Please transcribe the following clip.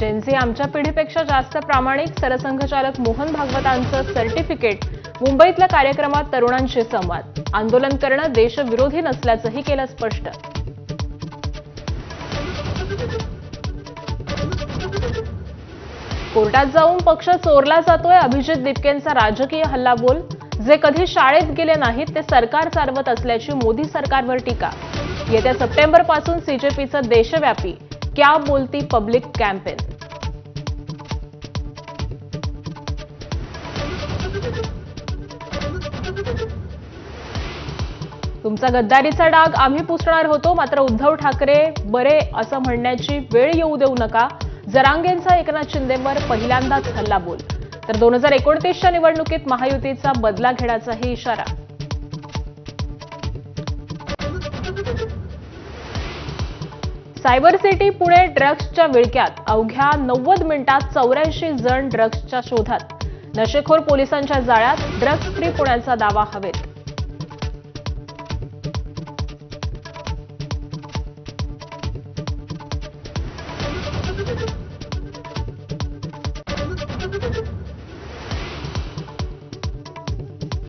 Gen Z आमच्या पिढीपेक्षा जास्त प्रामाणिक, सरसंघचालक मोहन भागवतांचं सर्टिफिकेट. मुंबईतल्या कार्यक्रमात तरुणांशी संवाद. आंदोलन करणं देशविरोधी नसल्याचंही केलं स्पष्ट. कोर्टात जाऊन पक्ष चोरला जातोय. अभिजित दिपकेंचा राजकीय हल्लाबोल. जे कधी शाळेत गेले नाहीत ते सरकार चालवत असल्याची मोदी सरकारवर टीका. येत्या सप्टेंबरपासून सीजेपीचं देशव्यापी क्या बोलती पब्लिक कॅम्पेन. तुमचा गद्दारीचा डाग आम्ही पुसणार होतो, मात्र उद्धव ठाकरे बरे असं म्हणण्याची वेळ येऊ देऊ नका. जरांगेंचा एकनाथ शिंदेंवर पहिल्यांदाच हल्लाबोल. तर 2029च्या निवडणुकीत महायुतीचा बदला घेण्याचाही इशारा. सायबर सिटी पुणे ड्रग्सच्या विळक्यात. अवघ्या 90 मिनिटात 84 जण ड्रग्सच्या शोधात. नशेखोर पोलिसांच्या जाळ्यात. ड्रग्ज फ्री पुण्याचा दावा हवेत.